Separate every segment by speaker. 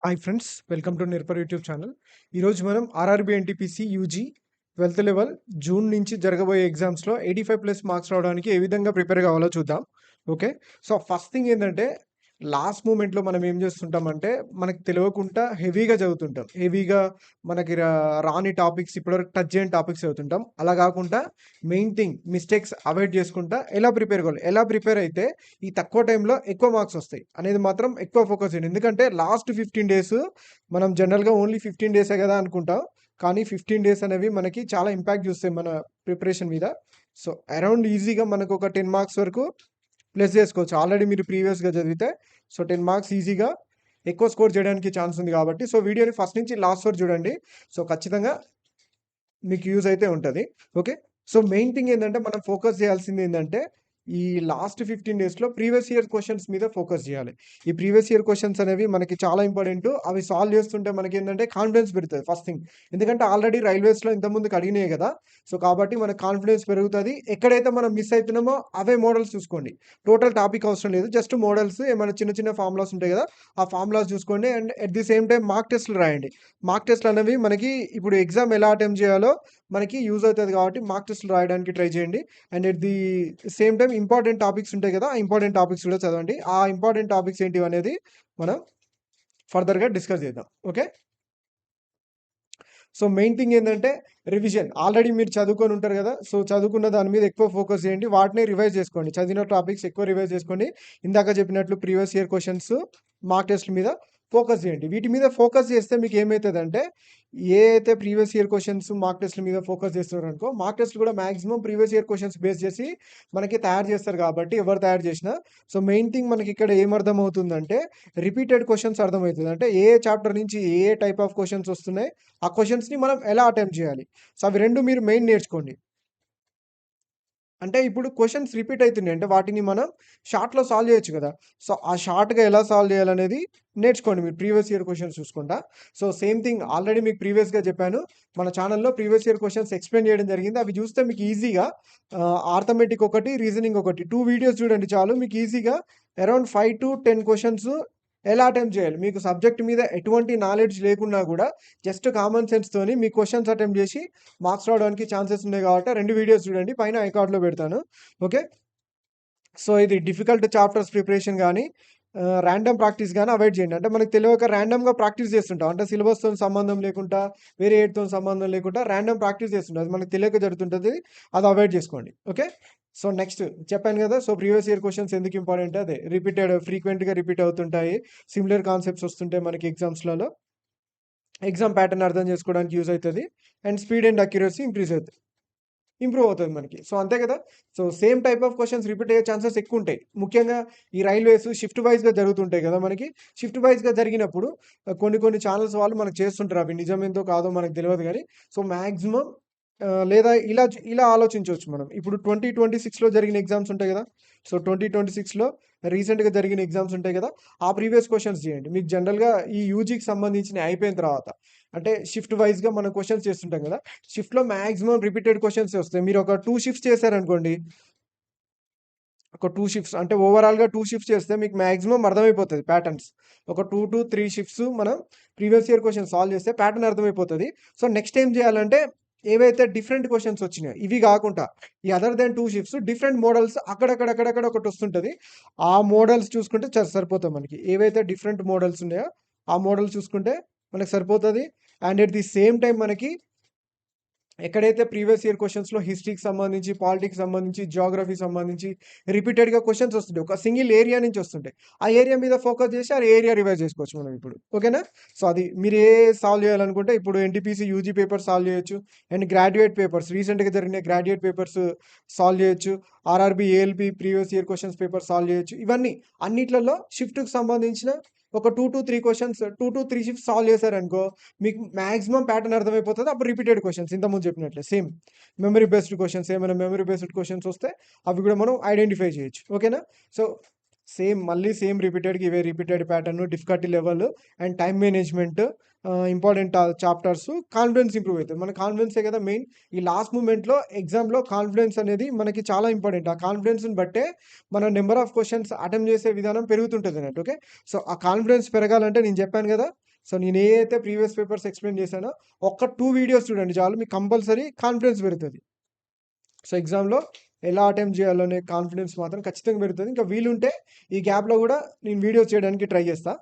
Speaker 1: Hi friends, welcome to Nirbhar YouTube channel. ఈరోజు మనం RRB NTPC UG 12th level June నుంచి జరగబోయే ఎగ్జామ్స్లో 85+ మార్క్స్ రావడానికి ఏ విధంగా ప్రిపేర్ కావాలో చూద్దాం. ఓకే, సో ఫస్ట్ థింగ్ ఏంటంటే లాస్ట్ మూమెంట్లో మనం ఏం చేస్తుంటామంటే మనకు తెలియకుండా హెవీగా చదువుతుంటాం. హెవీగా మనకి రాని టాపిక్స్, ఇప్పటివరకు టచ్ చేయని టాపిక్స్ చదువుతుంటాం. అలా కాకుండా మెయిన్ థింగ్ మిస్టేక్స్ అవాయిడ్ చేసుకుంటా ఎలా ప్రిపేర్ కావాలి, ఎలా ప్రిపేర్ అయితే ఈ తక్కువ టైంలో ఎక్కువ మార్క్స్ వస్తాయి అనేది మాత్రం ఎక్కువ ఫోకస్ చేయండి. ఎందుకంటే లాస్ట్ 15 డేస్ మనం జనరల్గా ఓన్లీ 15 డేసే కదా అనుకుంటాం, కానీ 15 డేస్ అనేవి మనకి చాలా ఇంపాక్ట్ చూస్తాయి మన ప్రిపరేషన్ మీద. సో అరౌండ్ ఈజీగా మనకు ఒక 10 మార్క్స్ వరకు ప్లస్ చేసుకోవచ్చు. ఆల్రెడీ మీరు ప్రీవియస్గా చదివితే సో 10 మార్క్స్ ఈజీగా ఎక్కువ స్కోర్ చేయడానికి ఛాన్స్ ఉంది కాబట్టి సో వీడియోని ఫస్ట్ నుంచి లాస్ట్ వరకు చూడండి. సో ఖచ్చితంగా మీకు యూజ్ అయితే ఉంటుంది. ఓకే, సో మెయిన్ థింగ్ ఏంటంటే మనం ఫోకస్ చేయాల్సింది ఏంటంటే ఈ లాస్ట్ 15 డేస్లో ప్రీవియస్ ఇయర్ క్వశ్చన్స్ మీద ఫోకస్ చేయాలి. ఈ ప్రీవియస్ ఇయర్ క్వశ్చన్స్ అనేవి మనకి చాలా ఇంపార్టెంట్. అవి సాల్వ్ చేస్తుంటే మనకి ఏంటంటే కాన్ఫిడెన్స్ పెరుగుతుంది ఫస్ట్ థింగ్. ఎందుకంటే ఆల్రెడీ రైల్వేస్లో ఇంతకుముందుకు అడిగినాయి కదా, సో కాబట్టి మనకు కాన్ఫిడెన్స్ పెరుగుతుంది. ఎక్కడైతే మనం మిస్ అవుతున్నామో అవే మోడల్స్ చూసుకోండి. టోటల్ టాపిక్ అవసరం లేదు, జస్ట్ మోడల్స్ ఏమైనా చిన్న చిన్న ఫార్ములాస్ ఉంటాయి కదా, ఆ ఫార్ములాస్ చూసుకోండి. And at the same time mark టెస్ట్లు రాయండి. మార్క్ టెస్ట్లు అనేవి మనకి ఇప్పుడు ఎగ్జామ్ ఎలా అటెంప్ట్ చేయాలో మనకి యూజ్ అవుతుంది కాబట్టి మార్క్ టెస్ట్లు రాయడానికి ట్రై చేయండి. And at the same time important topics ఉంటాయి కదా, ఆ ఇంపార్టెంట్ టాపిక్స్ కూడా చదవండి. ఆ ఇంపార్టెంట్ టాపిక్స్ ఏంటివి అనేది మనం ఫర్దర్గా డిస్కస్ చేద్దాం. ఓకే, సో మెయిన్ థింగ్ ఏంటంటే రివిజన్. ఆల్రెడీ మీరు చదువుకొని ఉంటారు కదా, సో చదువుకున్న దాని మీద ఎక్కువ ఫోకస్ చేయండి. వాటిని రివైజ్ చేసుకోండి. చదివిన టాపిక్స్ ఎక్కువ రివైజ్ చేసుకోండి. ఇందాక చెప్పినట్లు ప్రీవియస్ ఇయర్ క్వశ్చన్స్, మార్క్ టెస్ట్ల మీద ఫోకస్ చేయండి. వీటి మీద ఫోకస్ చేస్తే మీకు ఏమవుతుందంటే ఏ అయితే ప్రీవియస్ ఇయర్ క్వశ్చన్స్ మార్క్ టెస్ట్ల మీద ఫోకస్ చేస్తున్నారు అనుకో, మార్క్ టెస్ట్ కూడా maximum previous year questions base చేసి మనకి తయారు చేస్తారు కాబట్టి ఎవరు తయారు చేసినా. సో మెయిన్ థింగ్ మనకి ఇక్కడ ఏమర్థం అవుతుందంటే రిపీటెడ్ క్వశ్చన్స్ అర్థమవుతుంది. అంటే ఏ చాప్టర్ నుంచి ఏ టైప్ ఆఫ్ క్వశ్చన్స్ వస్తున్నాయి, ఆ క్వశ్చన్స్ని మనం ఎలా అటెంప్ట్ చేయాలి. సో అవి రెండు మీరు మెయిన్ నేర్చుకోండి. అంటే ఇప్పుడు క్వశ్చన్స్ రిపీట్ అవుతున్నాయి అంటే వాటిని మనం షార్ట్లో సాల్వ్ చేయొచ్చు కదా. సో ఆ షార్ట్గా ఎలా సాల్వ్ చేయాలనేది నేర్చుకోండి మీరు ప్రీవియస్ ఇయర్ క్వశ్చన్స్ చూసుకుంటా. సో సేమ్ థింగ్ ఆల్రెడీ మీకు ప్రీవియస్గా చెప్పాను, మన ఛానల్లో ప్రీవియస్ ఇయర్ క్వశ్చన్స్ ఎక్స్ప్లెయిన్ చేయడం జరిగింది. అవి చూస్తే మీకు ఈజీగా ఆర్థమెటిక్ ఒకటి, రీజనింగ్ ఒకటి, 2 వీడియోస్ చూడండి చాలు. మీకు ఈజీగా అరౌండ్ 5 to 10 క్వశ్చన్స్ ఎలా అటెంప్ట్ చేయాలి. మీకు సబ్జెక్ట్ మీద ఎటువంటి నాలెడ్జ్ లేకున్నా కూడా జస్ట్ కామన్ సెన్స్తోని మీ క్వశ్చన్స్ అటెంప్ట్ చేసి మార్క్స్ రావడానికి ఛాన్సెస్ ఉన్నాయి కాబట్టి 2 వీడియోస్ చూడండి, పైన ఐకార్డ్లో పెడతాను. ఓకే, సో ఇది డిఫికల్ట్ చాప్టర్స్ ప్రిపరేషన్ కానీ ర్యాండమ్ ప్రాక్టీస్ కానీ అవాయిడ్ చేయండి. అంటే మనకు తెలియక ర్యాండమ్గా ప్రాక్టీస్ చేస్తుంటాం. అంటే సిలబస్తో సంబంధం లేకుండా, వేరే ఏటితో సంబంధం లేకుండా ర్యాండమ్ ప్రాక్టీస్ చేస్తుంటాం. అది మనకు తెలియక జరుగుతుంటుంది, అది అవాయిడ్ చేసుకోండి. ఓకే, సో నెక్స్ట్ చెప్పాను కదా, సో ప్రీవియస్ ఇయర్ క్వశ్చన్స్ ఎందుకు ఇంపార్టెంట్, అదే ఫ్రీక్వెంట్గా రిపీట్ అవుతుంటాయి, సిమిలర్ కాన్సెప్ట్స్ వస్తుంటాయి మనకి ఎగ్జామ్స్లలో. ఎగ్జామ్ ప్యాటర్న్ అర్థం చేసుకోవడానికి యూజ్ అవుతుంది. And speed and accuracy improve అవుతుంది మనకి. సో అంతే కదా, so same type of questions repeat అయ్యే ఛాన్సెస్ ఎక్కువ ఉంటాయి. ముఖ్యంగా ఈ రైల్వేస్ షిఫ్ట్ వైజ్గా జరుగుతుంటాయి కదా మనకి. షిఫ్ట్ వైజ్గా జరిగినప్పుడు కొన్ని ఛానల్స్ వాళ్ళు మనకు చేస్తుంటారు, అవి నిజమేందో కాదో మనకు తెలియదు కానీ. సో మ్యాక్సిమం లేదా ఇలా ఆలోచించవచ్చు మనం. ఇప్పుడు 2026లో జరిగిన ఎగ్జామ్స్ ఉంటాయి కదా, సో 2026లో రీసెంట్గా జరిగిన ఎగ్జామ్స్ ఉంటాయి కదా, ఆ ప్రీవియస్ క్వశ్చన్స్ చేయండి. మీకు జనరల్గా ఈ యూజీకి సంబంధించిన అయిపోయిన తర్వాత అంటే షిఫ్ట్ వైజ్గా మనం క్వశ్చన్స్ చేస్తుంటాం కదా, షిఫ్ట్లో మ్యాక్సిమం రిపీటెడ్ క్వశ్చన్స్ వస్తాయి. మీరు ఒక 2 షిఫ్ట్స్ చేశారనుకోండి, ఒక 2 షిఫ్ట్స్ అంటే ఓవరాల్గా 2 షిఫ్ట్స్ చేస్తే మీకు మ్యాక్సిమం అర్థమైపోతుంది ప్యాటర్న్స్. ఒక 2 to 3 షిఫ్ట్స్ మనం ప్రీవియస్ ఇయర్ క్వశ్చన్ సాల్వ్ చేస్తే ప్యాటర్న్ అర్థమైపోతుంది. సో నెక్స్ట్ ఏం చేయాలంటే ఏవైతే డిఫరెంట్ క్వశ్చన్స్ వచ్చినాయో ఇవి కాకుండా ఈ other than 2 shifts different models అక్కడక్కడ ఒకటి వస్తుంటుంది, ఆ మోడల్స్ చూసుకుంటే సరిపోతుంది మనకి. ఏవైతే డిఫరెంట్ మోడల్స్ ఉన్నాయో ఆ మోడల్స్ చూసుకుంటే మనకు సరిపోతుంది. And at the same time మనకి ఎక్కడైతే ప్రీవియస్ ఇయర్ క్వశ్చన్స్లో హిస్టరీకి సంబంధించి, పాలిటిక్స్ సంబంధించి, జియోగ్రఫీ సంబంధించి రిపీటెడ్గా క్వశ్చన్స్ వస్తుంటాయి, ఒక సింగిల్ ఏరియా నుంచి వస్తుంటాయి. ఆ ఏరియా మీద ఫోకస్ చేసి ఆ ఏరియా రివైజ్ చేసుకోవచ్చు మనం ఇప్పుడు. ఓకేనా, సో అది మీరు సాల్వ్ చేయాలనుకుంటే ఇప్పుడు ఎన్టీపీసీ యూజీ పేపర్స్ సాల్వ్ చేయొచ్చు. అండ్ గ్రాడ్యుయేట్ పేపర్స్, రీసెంట్గా జరిగిన గ్రాడ్యుయేట్ పేపర్స్ సాల్వ్ చేయొచ్చు. RRB ALP previous year questions paper solve చేయొచ్చు. ఇవన్నీ అన్నిట్లలో షిఫ్ట్కి సంబంధించిన ఒక 2 to 3 questions, 2 to 3 shifts solve చేశారనుకో మీకు మాక్సిమం ప్యాటర్న్ అర్థమైపోతుంది. అప్పుడు రిపీటెడ్ క్వశ్చన్స్ ఇంతకుముందు చెప్పినట్లే సేమ్ మెమరీ బేస్డ్ క్వశ్చన్స్, ఏమైనా మెమరీ బేస్డ్ క్వశ్చన్స్ వస్తే అవి కూడా మనం ఐడెంటిఫై చేయొచ్చు. ఓకేనా, సో మళ్ళీ సేమ్ రిపీటెడ్గా ఇవే repeated pattern, difficulty level and time management, important chapters, confidence improve అవుతుంది. మన కాన్ఫిడెన్సే కదా మెయిన్. ఈ లాస్ట్ మూమెంట్లో ఎగ్జామ్లో కాన్ఫిడెన్స్ అనేది మనకి చాలా ఇంపార్టెంట్. ఆ కాన్ఫిడెన్స్ని బట్టే మన నెంబర్ ఆఫ్ క్వశ్చన్స్ అటెంప్ట్ చేసే విధానం పెరుగుతుంటుంది అన్నట్టు. ఓకే, సో ఆ కాన్ఫిడెన్స్ పెరగాలంటే నేను చెప్పాను కదా, సో నేను ఏ అయితే ప్రీవియస్ పేపర్స్ ఎక్స్ప్లెయిన్ చేశానో ఒక్క 2 వీడియోస్ చూడండి చాలు, మీకు కంపల్సరీ కాన్ఫిడెన్స్ పెరుగుతుంది. సో ఎగ్జామ్‌లో ఎలా అటెంప్ట్ చేయాలనే కాన్ఫిడెన్స్ మాత్రం ఖచ్చితంగా పెరుగుతుంది. ఇంకా వీలుంటే ఈ గ్యాప్‌లో కూడా నేను వీడియోస్ చేయడానికి ట్రై చేస్తా.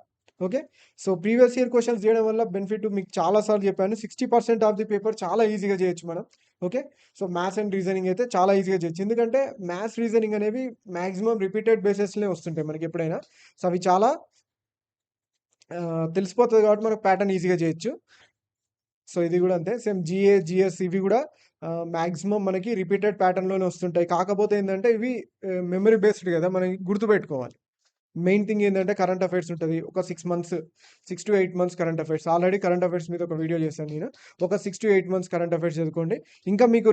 Speaker 1: Okay. So previous year questions చేయడం వల్ల బెనిఫిట్ మీకు చాలా సార్లు చెప్పాను. 60% ఆఫ్ ది పేపర్ చాలా ఈజీగా చేయొచ్చు మనం. Okay. So maths and reasoning అయితే చాలా ఈజీగా చేయొచ్చు. ఎందుకంటే మ్యాథ్స్, రీజనింగ్ అనేవి మాక్సిమం రిపీటెడ్ బేసిస్‌లోనే వస్తుంటాయి మనకి ఎప్పుడైనా. సో అవి చాలా తెలిసిపోతది కాబట్టి మనకు ప్యాటర్న్ ఈజీగా చేయొచ్చు. సో ఇది కూడా అంతే. సేమ్ జీఏ, జీఎస్ ఇవి కూడా మాక్సిమం మనకి రిపీటెడ్ ప్యాటర్న్‌లోనే వస్తుంటాయి. కాకపోతే ఏందంటే ఇవి మెమరీ బేస్డ్ కదా! మనం గుర్తుపెట్టుకోవాలి. మెయిన్ థింగ్ ఏందంటే కరెంట్ అఫైర్స్ ఉంటది. ఒక 6 months, 6-8 months current affairs. Already current affairs మీద ఒక వీడియో చేశాను నేను. ఒక 6-8 మంత్స్ కరెంట్ అఫైర్స్ చదువుకోండి. ఇంకా మీకు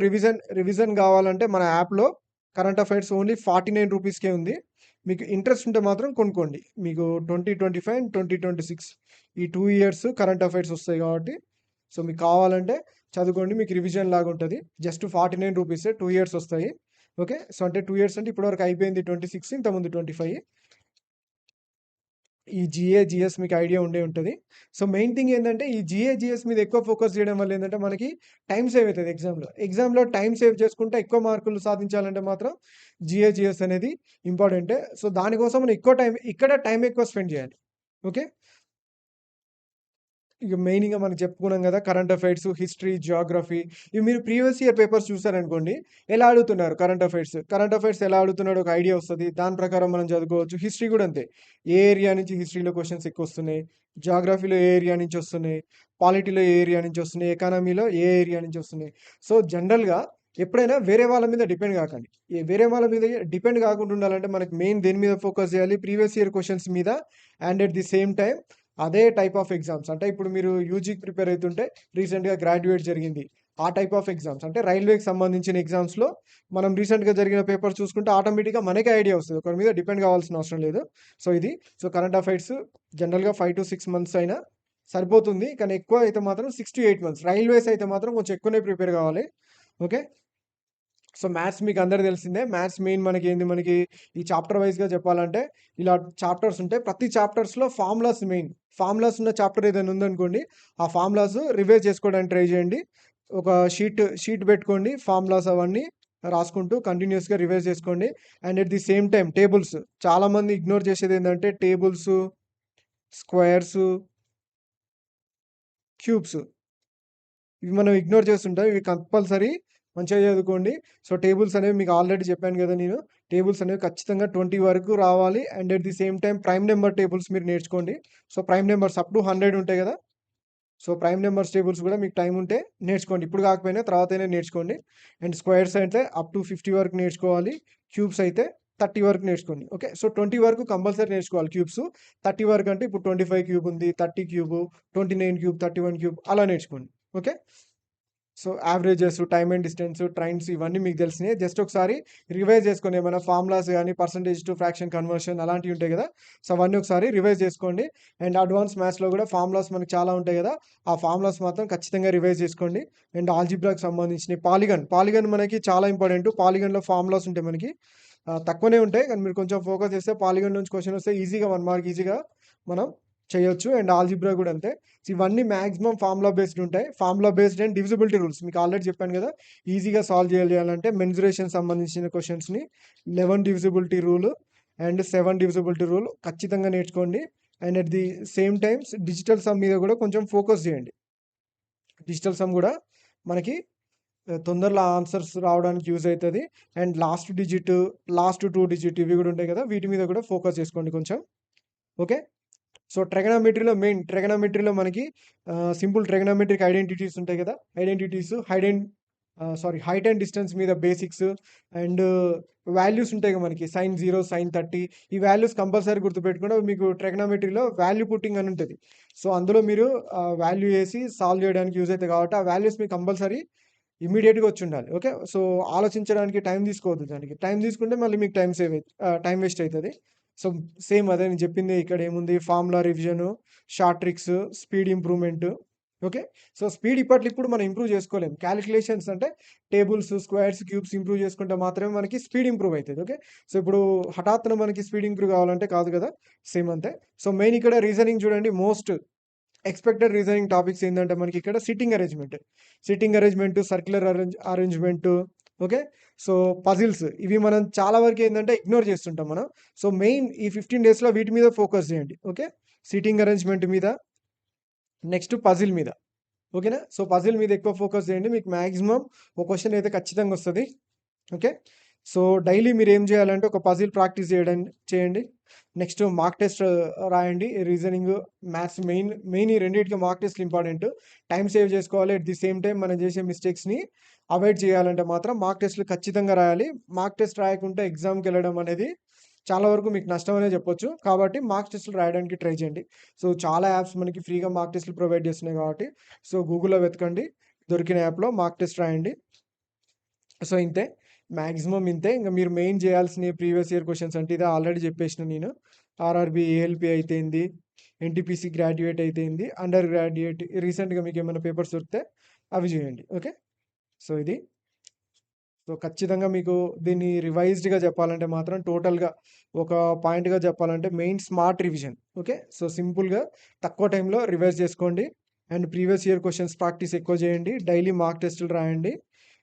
Speaker 1: రివిజన్ కావాలంటే మన యాప్‌లో కరెంట్ అఫైర్స్ ఓన్లీ ₹49కే ఉంది. మీకు ఇంట్రెస్ట్ ఉంటే మాత్రం కొనుక్కోండి. మీకు 2025 అండ్ 2026 ఈ 2 ఇయర్స్ కరెంట్ అఫైర్స్ వస్తాయి కాబట్టి, సో మీకు కావాలంటే చదువుకోండి. మీకు రివిజన్ లాగా ఉంటది. జస్ట్ ₹49 2 ఇయర్స్ వస్తాయి. ఓకే. సో అంటే 2 ఇయర్స్ అంటే ఇప్పటివరకు అయిపోయింది 26, ఇంతకుముందు 25. ఈ జీఏ, జీఎస్ మీకు ఐడియా ఉండే ఉంటది. సో మెయిన్ థింగ్ ఏందంటే ఈ జీఏ, జీఎస్ మీద ఎక్కువ ఫోకస్ చేయడం వల్ల ఏందంటే మనకి టైమ్ సేవ్ అయితది ఎగ్జామ్‌లో. ఎగ్జామ్‌లో టైమ్ సేవ్ చేసుకుంటే ఎక్కువ మార్కులు సాధించాలంటే మాత్రం జీఏ, జీఎస్ అనేది ఇంపార్టెంటే. సో దానికోసం మనం ఎక్కువ టైం ఇక్కడ టైం ఎక్కువ స్పెండ్ చేయాలి. ఓకే. ఇక మెయిన్‌గా మనం చెప్పుకున్నాం గదా! కరెంట్ అఫైర్స్, హిస్టరీ, జియోగ్రఫీ ఇవి మీరు ప్రీవియస్ ఇయర్ పేపర్స్ చూసారనుకోండి. ఎలా అడుగుతున్నారు కరెంట్ అఫైర్స్. కరెంట్ అఫైర్స్ ఎలా అడుగుతున్నాడో ఒక ఐడియా వస్తది. దాని ప్రకారం మనం చదువుకోవచ్చు. హిస్టరీ గూడా అంతే. ఏ ఏరియా నుంచి హిస్టరీలో క్వెషన్స్ ఎక్కువొస్తున్నాయి. జియోగ్రఫీలో ఏ ఏరియా నుంచి వస్తున్నాయి. పాలిటీలో ఏ ఏరియా నుంచి వస్తున్నాయి. ఎకానమీలో ఏ ఏరియా నుంచి వస్తున్నాయి. సో జనరల్‌గా ఎప్పుడైనా వేరే వాళ్ళ మీద డిపెండ్ గాకండి. వేరే వాళ్ళ మీద డిపెండ్ గాకుండా ఉండాలంటే మనకి మెయిన్ దేని మీద ఫోకస్ జేయాలి. ప్రీవియస్ ఇయర్ క్వెషన్స్ మీద and at the same time అదే టైప్ ఆఫ్ ఎగ్జామ్స్. అంటే ఇప్పుడు మీరు యూజీకి ప్రిపేర్ అయితుంటే రీసెంట్‌గా గ్రాడ్యుయేట్ జరిగింది. ఆ టైప్ ఆఫ్ ఎగ్జామ్స్ అంటే రైల్వేకి సంబంధించిన ఎగ్జామ్స్‌లో మనం రీసెంట్‌గా జరిగిన పేపర్ చూసుకుంటే ఆటోమేటిక్‌గా మనకే ఐడియా వస్తది. ఒకరి మీద డిపెండ్ కావాల్సిన అవసరం లేదు. సో ఇది. సో కరెంట్ అఫైర్స్ జనరల్‌గా 5-6 మంత్స్ అయినా సరిపోతుంది. కానీ ఎక్కువ అయితే మాత్రం 6-8 మంత్స్. రైల్వేస్ అయితే మాత్రం కొంచెం ఎక్కువనే ప్రిపేర్ కావాలి. ఓకే. సో మ్యాథ్స్ మీకు అందరికి తెలిసిందే. మ్యాథ్స్ మెయిన్ మనకి ఈ చాప్టర్ వైస్‌గా చెప్పాలంటే ఇలా చాప్టర్స్ ఉంటాయి. ప్రతి చాప్టర్స్‌లో ఫార్ములాస్ మెయిన్. ఫార్ములాస్ ఉన్న చాప్టర్ ఏదైనా ఉందనుకోండి, ఆ ఫార్ములాస్ రివైజ్ చేసుకోవడానికి ట్రై చేయండి. ఒక షీట్ పెట్టుకోండి. ఫార్ములాస్ అవన్నీ రాసుకుంటూ కంటిన్యూయస్‌గా రివైజ్ చేసుకోండి. And at the same time tables. చాలామంది ఇగ్నోర్ చేసేదేంటంటే టేబుల్స్, స్క్వేర్స్, క్యూబ్స్. ఇవి మనం ఇగ్నోర్ చేస్తుంటాం. ఇవి కంపల్సరీ మంచిగా చదువుకోండి. సో, టేబుల్స్ అనేవి మీకు ఆల్రెడీ చెప్పాను కదా నేను. టేబుల్స్ అనేవి ఖచ్చితంగా 20 వరకు రావాలి. And at the same time prime number tables మీరు నేర్చుకోండి. So, prime numbers up to 100 ఉంటాయి కదా! సో, ప్రైమ్ నెంబర్స్ టేబుల్స్ కూడా మీకు టైమ్ ఉంటే నేర్చుకోండి. ఇప్పుడు కాకపోయినా తర్వాతైనా నేర్చుకోండి. అండ్ స్క్వేర్స్ అయితే అప్ టు 50 వరకు నేర్చుకోవాలి. క్యూబ్స్ అయితే 30 వరకు నేర్చుకోండి. ఓకే. సో, 20 వరకు కంపల్సరీ నేర్చుకోవాలి క్యూబ్స్. 30 వరకు అంటే ఇప్పుడు 25 క్యూబ్ ఉంది, 30 క్యూబ్, 29 క్యూబ్, 31 క్యూబ్ అలా నేర్చుకోండి. Okay. So, averages, time and distance, trains ఇవన్నీ మీకు తెలిసినయే. జస్ట్ ఒకసారి రివైజ్ చేసుకొని ఏమైనా ఫార్ములాస్ గాని, పర్సెంటేజ్ టు ఫ్రాక్షన్ కన్వర్షన్ అలాంటివి ఉంటాయి కదా! సో, అవన్నీ ఒకసారి రివైజ్ చేసుకోండి. అండ్ అడ్వాన్స్ మ్యాథ్స్‌లో కూడా ఫార్ములాస్ మనకు చాలా ఉంటాయి కదా! ఆ ఫార్ములాస్ మాత్రం ఖచ్చితంగా రివైజ్ చేసుకోండి. అండ్ ఆల్జీబ్రాకి సంబంధించినయి పాలిగన్ మనకి చాలా ఇంపార్టెంట్. పాలిగన్‌లో ఫార్ములాస్ ఉంటాయి మనకి. తక్కువనే ఉంటాయి. కానీ మీరు కొంచెం ఫోకస్ చేస్తే పాలిగన్ నుంచి క్వెషన్ వస్తే ఈజీగా 1 మార్క్ ఈజీగా మనం చేయొచ్చు. అండ్ ఆల్జీబ్రా కూడా అంతే. సో, ఇవన్నీ మాక్సిమం ఫార్ములా బేస్డ్ ఉంటాయి. Formula based and divisibility rules మీకు ఆల్రెడీ చెప్పాను కదా! ఈజీగా సాల్వ్ చేయాలంటే మెన్సురేషన్ సంబంధించిన క్వెషన్స్‌ని 11 divisibility rule and 7 divisibility rule ఖచ్చితంగా నేర్చుకోండి. And at the same times digital sum మీద కూడా కొంచెం ఫోకస్ చేయండి. డిజిటల్ సమ్ కూడా మనకి తొందరలో ఆన్సర్స్ రావడానికి యూజ్ అయితది. అండ్ లాస్ట్ 2 డిజిట్ ఇవి కూడా ఉంటాయి కదా! వీటి మీద కూడా ఫోకస్ చేసుకోండి కొంచెం. ఓకే. సో, ట్రిగనోమెట్రీలో మనకి సింపుల్ ట్రిగనోమెట్రిక్ ఐడెంటిటీస్ ఉంటాయి కదా! ఐడెంటిటీస్ హైట్ అండ్ డిస్టెన్స్ మీద బేసిక్స్ అండ్ వాల్యూస్ ఉంటాయి కదా మనకి సైన్ 0, సైన్ 30 ఈ వాల్యూస్ కంపల్సరీ గుర్తుపెట్టుకుంటే మీకు ట్రిగనోమెట్రీలో వాల్యూ పుట్టింగ్ అని ఉంటది. సో, అందులో మీరు వాల్యూ ఏసి సాల్వ్ చేయడానికి యూజ్ అయితాయి కాబట్టి ఆ వాల్యూస్ మీకు కంపల్సరీ ఇమ్మీడియేట్‌గా వచ్చుండాలి. ఓకే. సో, ఆలోచించడానికి టైం తీసుకోవద్దు దానికి. టైం తీసుకుంటే మళ్ళీ మీకు టైం వేస్ట్ అయితది. సో, సేమ్ అదే నేను చెప్పింది ఇక్కడేముంది formula revision, short tricks, speed improvement. Okay. So, speed ఇప్పట్లో మనం ఇంప్రూవ్ చేసుకోలేం. కాలిక్యులేషన్స్ అంటే టేబుల్స్, స్క్వేర్స్, క్యూబ్స్ ఇంప్రూవ్ చేసుకుంటే మాత్రమే మనకి స్పీడ్ ఇంప్రూవ్ అయితది. ఓకే. సో, ఇప్పుడు హఠాత్తున మనకి స్పీడ్ ఇంప్రూవ్ కావాలంటే కాదు కదా! సేమ్ అంతే. సో, మెయిన్ ఇక్కడ రీజనింగ్ చూడండి ఎక్స్‌పెక్టెడ్ రీజనింగ్ టాపిక్స్ ఏందంటే మనకి ఇక్కడ sitting arrangement, circular arrangement. Okay. So, puzzles ఇవి మనం చాలా వరకు ఏందంటే ఇగ్నోర్ చేస్తుంటాం మనం. సో, మెయిన్ ఈ 15 డేస్‌లో వీటి మీద ఫోకస్ చేయండి. ఓకే. సిట్టింగ్ అరేంజ్‌మెంట్ మీద, నెక్స్ట్ పజిల్ మీద. ఓకేనా. సో, పజిల్ మీద ఎక్కువ ఫోకస్ చేయండి. మీకు మాక్సిమం ఒక క్వెషన్ అయితే ఖచ్చితంగా వస్తది. ఓకే. సో, డైలీ మీరేం జేయాలంటే ఒక పజిల్ ప్రాక్టీస్ చేయండి. నెక్స్ట్ మార్క్ టెస్ట్ రాయండి. రీజనింగ్, మ్యాథ్స్ మెయిన్ ఈ రెండిటికి మార్క్ టెస్ట్‌లు ఇంపార్టెంట్. టైమ్ సేవ్ చేసుకోవాలి. ఎట్ ది సేమ్ టైమ్ మనం చేసే మిస్టేక్స్‌ని అవాయిడ్ చేయాలంటే మాత్రం మార్క్ టెస్ట్‌లు ఖచ్చితంగా రాయాలి. మార్క్ టెస్ట్ రాయకుంటే ఎగ్జామ్‌కెళ్ళడం అనేది చాలా వరకు మీకు నష్టం అనే చెప్పొచ్చు. కాబట్టి మార్క్ టెస్ట్‌లు రాయడానికి ట్రై చేయండి. సో, చాలా యాప్స్ మనకి ఫ్రీగా మార్క్ టెస్ట్‌లు ప్రొవైడ్ చేస్తున్నాయి కాబట్టి, సో, గూగుల్‌లో వెతకండి. దొరికిన యాప్‌లో మార్క్ టెస్ట్ రాయండి. సో, ఇంతే. మాక్సిమం ఇంతే. ఇంక మీరు మెయిన్ చేయాల్సినయి ప్రీవియస్ ఇయర్ క్వెషన్స్ అంటే ఇదే ఆల్రెడీ చెప్పేసిన నేను. ఆర్ఆర్‌బీ, ఏఎల్‌పీ అయితే ఏంది, ఎన్‌టీపీసీ గ్రాడ్యుయేట్ అయితే ఏంది, అండర్ గ్రాడ్యుయేట్ రీసెంట్‌గా మీకేమైనా పేపర్స్ దొరికితే అవి చేయండి. ఓకే. సో, ఇది. సో, ఖచ్చితంగా మీకు దీన్ని రివైజ్డ్‌గా చెప్పాలంటే మాత్రం టోటల్‌గా ఒక పాయింట్‌గా చెప్పాలంటే main smart revision. Okay. So, సింపుల్‌గా తక్కువ టైంలో రివైజ్ చేసుకోండి. And previous year questions practice ఎక్కువ చేయండి. డైలీ మార్క్ టెస్టులు రాయండి.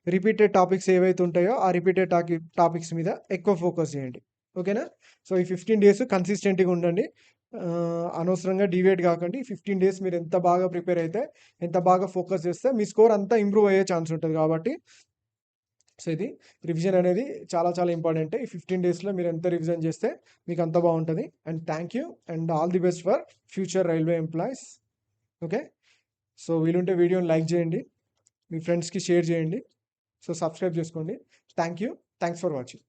Speaker 1: రిపీటెడ్ టాపిక్స్ ఏవైతే ఉంటాయో ఆ రిపీటెడ్ టాపిక్స్ మీద ఎక్కువ ఫోకస్ చేయండి. ఓకేనా. సో, ఈ 15 డేస్ కన్సిస్టెంట్‌గా ఉండండి. అనవసరంగా డీవియేట్ కాకండి. 15 డేస్ మీరు ఎంత బాగా ప్రిపేర్ అయితే, ఎంత బాగా ఫోకస్ చేస్తే మీ స్కోర్ అంతా ఇంప్రూవ్ అయ్యే ఛాన్స్ ఉంటది కాబట్టి, సో, ఇది రివిజన్ అనేది చాలా చాలా ఇంపార్టెంట్. ఈ 15 డేస్‌లో మీరు ఎంత రివిజన్ చేస్తే మీకు అంత బాగుంటది. And thank you and all the best for future railway employees. Okay. So, వీలుంటే వీడియోని లైక్ చేయండి. మీ ఫ్రెండ్స్‌కి షేర్ చేయండి. సో, సబ్స్క్రైబ్ చేసుకోండి. Thank you. Thanks for watching.